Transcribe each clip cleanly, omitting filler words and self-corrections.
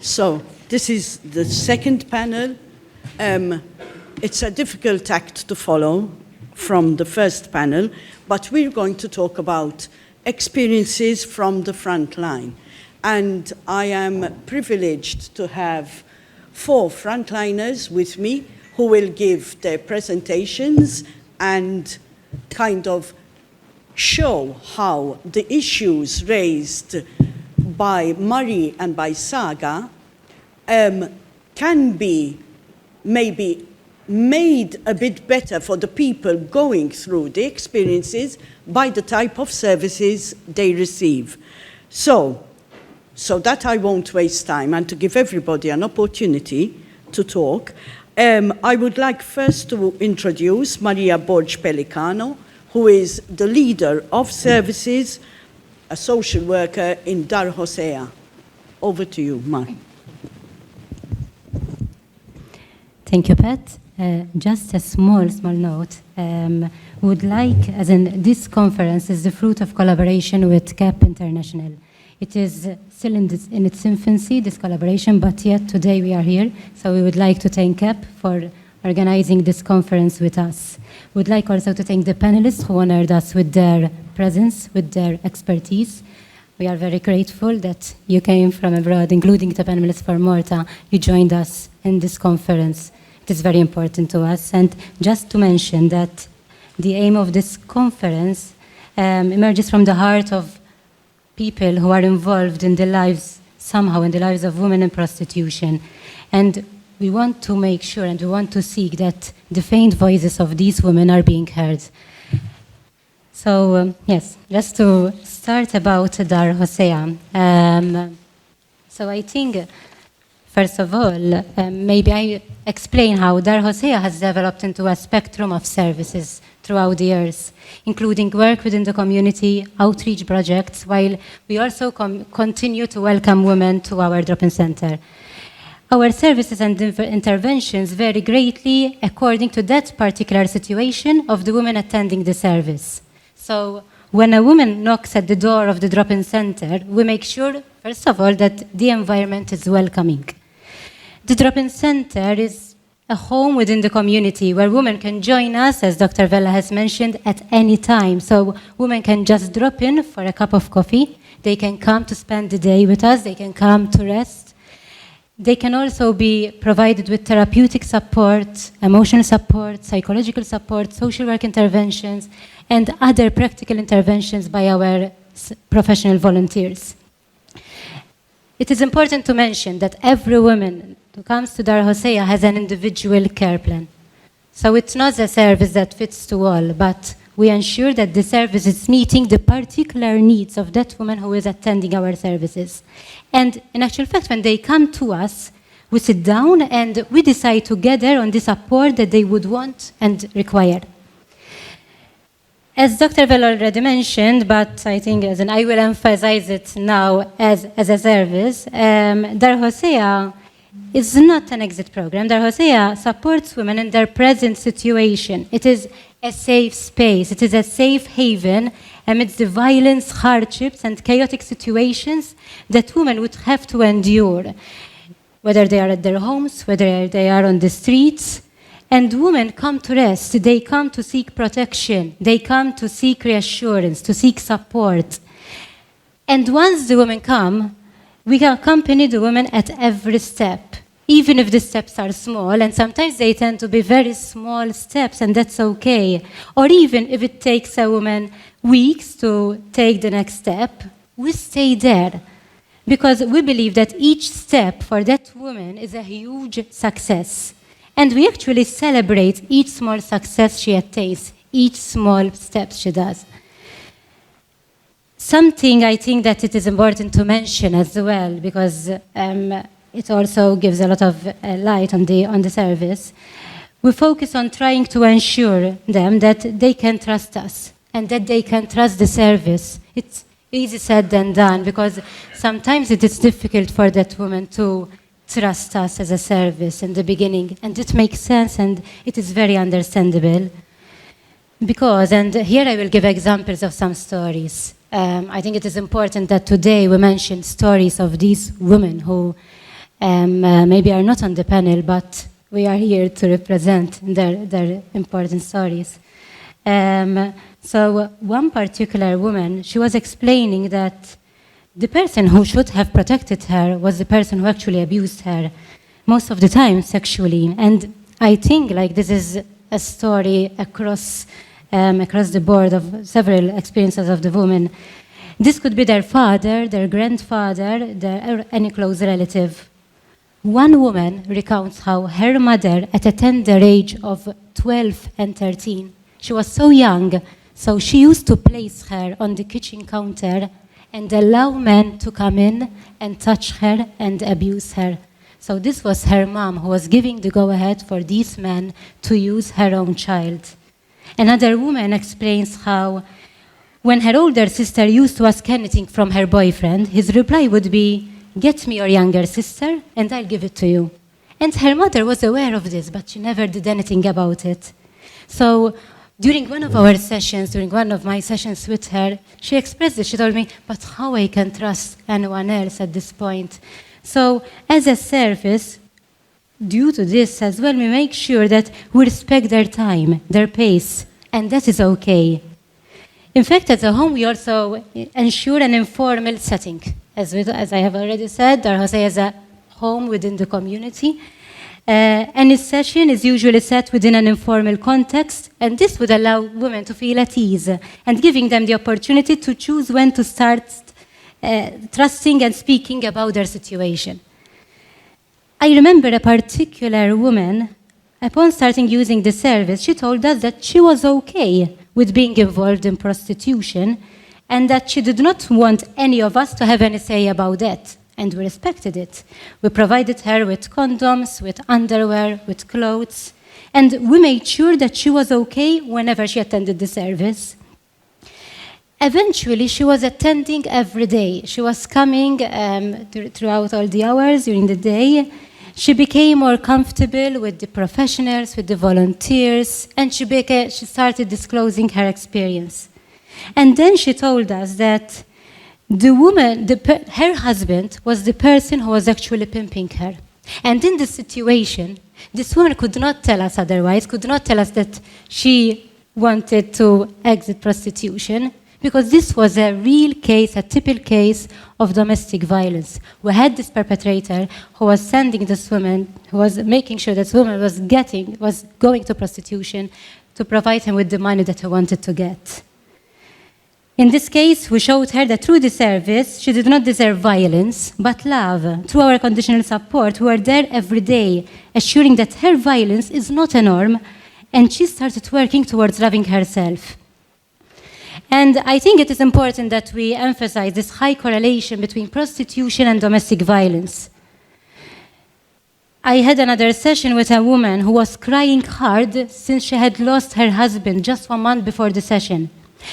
So this is the second panel. It's a difficult act to follow from the first panel, but we're going to talk about experiences from the front line. And I am privileged to have 4 frontliners with me who will give their presentations and kind of show how the issues raised by Marie and by Saga can be maybe made a bit better for the people going through the experiences by the type of services they receive. So that I won't waste time, and to give everybody an opportunity to talk, I would like first to introduce Maria Borg Pellicano, who is the leader of services, a social worker in Dar Hosea. Over to you, Marie. Thank you, Pat. Just a small note. Would like, as in this conference is the fruit of collaboration with CAP International. It is still in its infancy, this collaboration, but yet today we are here. So we would like to thank CAP for organizing this conference with us. We'd like also to thank the panelists who honored us with their presence, with their expertise. We are very grateful that you came from abroad, including the panelists from Malta. You joined us in this conference. It is very important to us. And just to mention that the aim of this conference emerges from the heart of people who are involved in the lives, somehow in the lives of women in prostitution. And we want to make sure and we want to seek that the faint voices of these women are being heard. So, yes, just to start about Dar Hosea. So I think, first of all, maybe I explain how Dar Hosea has developed into a spectrum of services throughout the years, including work within the community, outreach projects, while we also continue to welcome women to our drop-in center. Our services and interventions vary greatly according to that particular situation of the woman attending the service. So when a woman knocks at the door of the drop-in center, we make sure, first of all, that the environment is welcoming. The drop-in center is a home within the community where women can join us, as Dr. Vella has mentioned, at any time. So women can just drop in for a cup of coffee. They can come to spend the day with us. They can come to rest. They can also be provided with therapeutic support, emotional support, psychological support, social work interventions, and other practical interventions by our professional volunteers. It is important to mention that every woman who comes to Dar Hosea has an individual care plan. So it's not a service that fits to all, but we ensure that the service is meeting the particular needs of that woman who is attending our services. And in actual fact, when they come to us, we sit down and we decide together on the support that they would want and require. As Dr. Vella already mentioned, but I think as I will emphasize it now as a service, Dar Hosea is not an exit program. Dar Hosea supports women in their present situation. It is a safe space. It is a safe haven amidst the violence, hardships, and chaotic situations that women would have to endure, whether they are at their homes, whether they are on the streets. And women come to rest. They come to seek protection. They come to seek reassurance, to seek support. And once the women come, we accompany the women at every step, even if the steps are small, and sometimes they tend to be very small steps, and that's okay. Or even if it takes a woman weeks to take the next step, we stay there. Because we believe that each step for that woman is a huge success. And we actually celebrate each small success she attains, each small step she does. Something I think that it is important to mention as well, because it also gives a lot of light on the service. We focus on trying to ensure them that they can trust us and that they can trust the service. It's easy said than done, because sometimes it is difficult for that woman to trust us as a service in the beginning, and it makes sense and it is very understandable. Because, and here I will give examples of some stories. I think it is important that today we mention stories of these women who maybe are not on the panel, but we are here to represent their important stories. So one particular woman, she was explaining that the person who should have protected her was the person who actually abused her, most of the time sexually. And I think like this is a story across the board of several experiences of the woman. This could be their father, their grandfather, or any close relative. One woman recounts how her mother, at a tender age of 12 and 13, she was so young, so she used to place her on the kitchen counter and allow men to come in and touch her and abuse her. So this was her mom who was giving the go-ahead for these men to use her own child. Another woman explains how when her older sister used to ask anything from her boyfriend, his reply would be, "Get me your younger sister and I'll give it to you." And her mother was aware of this, but she never did anything about it. So during one of our sessions, during one of my sessions with her, she expressed this. She told me, "But how I can trust anyone else at this point?" So as a service, due to this as well, we make sure that we respect their time, their pace, and that is okay. In fact, at the home, we also ensure an informal setting. As I have already said, Dar Hosea is a home within the community. Any session is usually set within an informal context, and this would allow women to feel at ease and giving them the opportunity to choose when to start trusting and speaking about their situation. I remember a particular woman, upon starting using the service, she told us that she was okay with being involved in prostitution and that she did not want any of us to have any say about that, and we respected it. We provided her with condoms, with underwear, with clothes, and we made sure that she was okay whenever she attended the service. Eventually, she was attending every day. She was coming throughout all the hours during the day. She became more comfortable with the professionals, with the volunteers, and she started disclosing her experience. And then she told us that her husband was the person who was actually pimping her. And in this situation, this woman could not tell us otherwise, could not tell us that she wanted to exit prostitution, because this was a real case, a typical case of domestic violence. We had this perpetrator who was sending this woman, who was making sure this woman was going to prostitution to provide him with the money that he wanted to get. In this case, we showed her that through the service, she did not deserve violence, but love. Through our conditional support, we were there every day, assuring that her violence is not a norm, and she started working towards loving herself. And I think it is important that we emphasize this high correlation between prostitution and domestic violence. I had another session with a woman who was crying hard since she had lost her husband just 1 month before the session.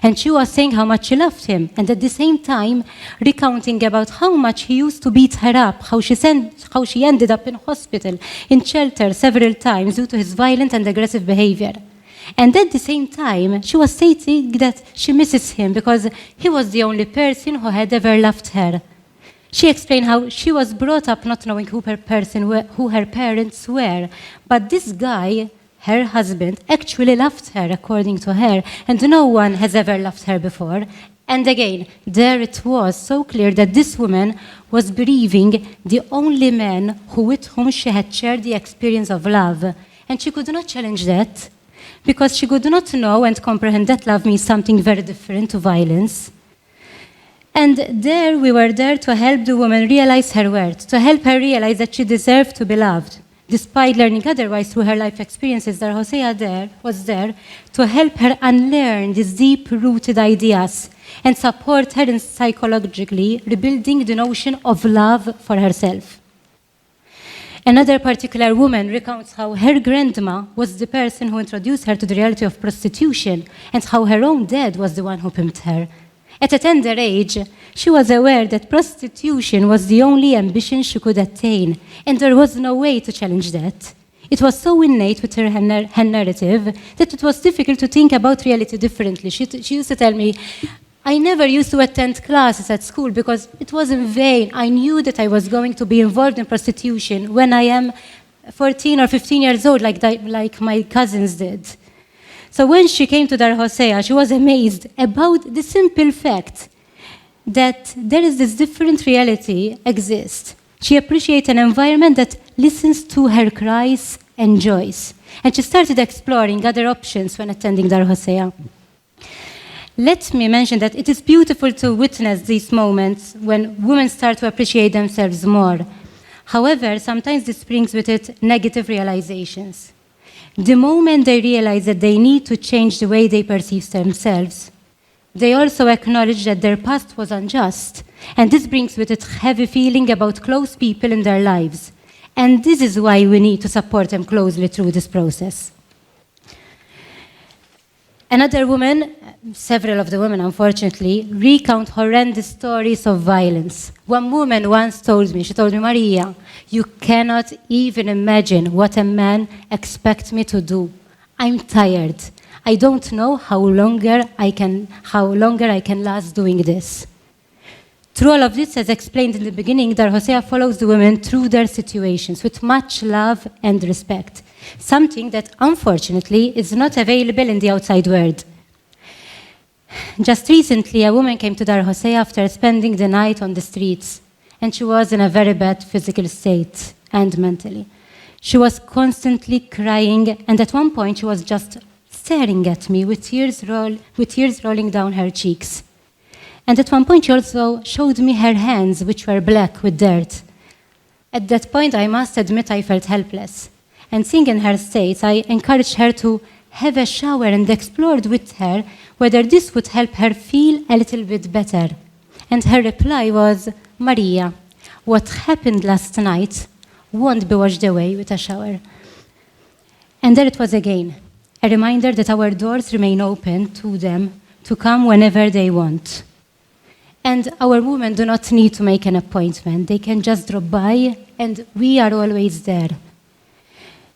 And she was saying how much she loved him, and at the same time recounting about how much he used to beat her up, how she ended up in hospital, in shelter several times due to his violent and aggressive behavior. And at the same time, she was stating that she misses him because he was the only person who had ever loved her. She explained how she was brought up not knowing who her parents were, but this guy, her husband, actually loved her, according to her, and no one has ever loved her before. And again, there it was so clear that this woman was bereaving the only man with whom she had shared the experience of love. And she could not challenge that, because she could not know and comprehend that love means something very different to violence. And there we were there to help the woman realize her worth, to help her realize that she deserved to be loved. Despite learning otherwise through her life experiences, Dar Hosea was there to help her unlearn these deep-rooted ideas and support her in psychologically rebuilding the notion of love for herself. Another particular woman recounts how her grandma was the person who introduced her to the reality of prostitution and how her own dad was the one who pimped her. At a tender age, she was aware that prostitution was the only ambition she could attain, and there was no way to challenge that. It was so innate with her narrative that it was difficult to think about reality differently. She used to tell me, I never used to attend classes at school because it was in vain. I knew that I was going to be involved in prostitution when I am 14 or 15 years old, like my cousins did. So when she came to Dar Hosea, she was amazed about the simple fact that there is this different reality exists. She appreciates an environment that listens to her cries and joys. And she started exploring other options when attending Dar Hosea. Let me mention that it is beautiful to witness these moments when women start to appreciate themselves more. However, sometimes this brings with it negative realizations. The moment they realize that they need to change the way they perceive themselves, they also acknowledge that their past was unjust, and this brings with it heavy feeling about close people in their lives. And this is why we need to support them closely through this process. Another woman, several of the women, unfortunately, recount horrendous stories of violence. One woman once told me, Maria, you cannot even imagine what a man expects me to do. I'm tired. I don't know how longer I can last doing this. Through all of this, as explained in the beginning, Dar Hosea follows the women through their situations with much love and respect, something that, unfortunately, is not available in the outside world. Just recently, a woman came to Dar Hosea after spending the night on the streets, and she was in a very bad physical state and mentally. She was constantly crying, and at one point, she was just staring at me with tears rolling down her cheeks. And at one point, she also showed me her hands, which were black with dirt. At that point, I must admit I felt helpless. And seeing in her state, I encouraged her to have a shower and explored with her whether this would help her feel a little bit better. And her reply was, Maria, what happened last night won't be washed away with a shower. And there it was again, a reminder that our doors remain open to them to come whenever they want. And our women do not need to make an appointment. They can just drop by, and we are always there.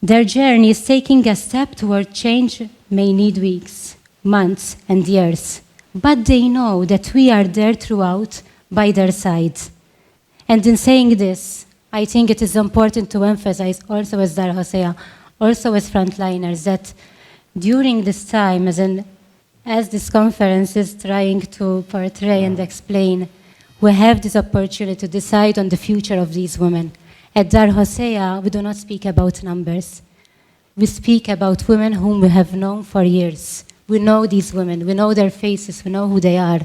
Their journey is taking a step toward change may need weeks, months, and years. But they know that we are there throughout by their side. And in saying this, I think it is important to emphasize also as Dar Hosea, also as frontliners, that during this time, as this conference is trying to portray and explain, we have this opportunity to decide on the future of these women. At Dar Hosea, we do not speak about numbers. We speak about women whom we have known for years. We know these women, we know their faces, we know who they are.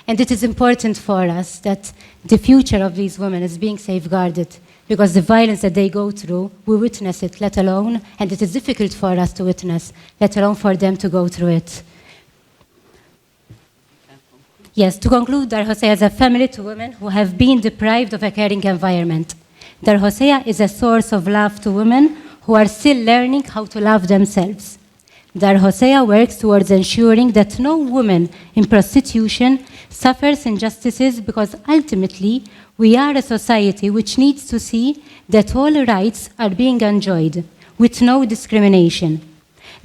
And it is important for us that the future of these women is being safeguarded, because the violence that they go through, we witness it, let alone, and it is difficult for us to witness, let alone for them to go through it. Yes, to conclude, Dar Hosea is a family to women who have been deprived of a caring environment. Dar Hosea is a source of love to women who are still learning how to love themselves. Dar Hosea works towards ensuring that no woman in prostitution suffers injustices, because ultimately we are a society which needs to see that all rights are being enjoyed with no discrimination.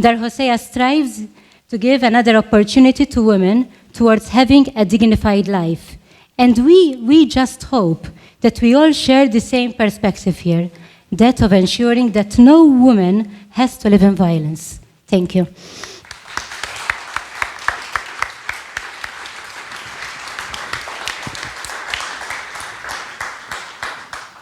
Dar Hosea strives to give another opportunity to women towards having a dignified life. And we just hope that we all share the same perspective here, that of ensuring that no woman has to live in violence. Thank you.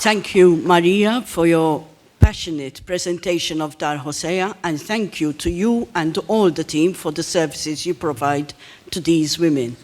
Thank you, Maria, for your passionate presentation of Dar Hosea, and thank you to you and all the team for the services you provide to these women.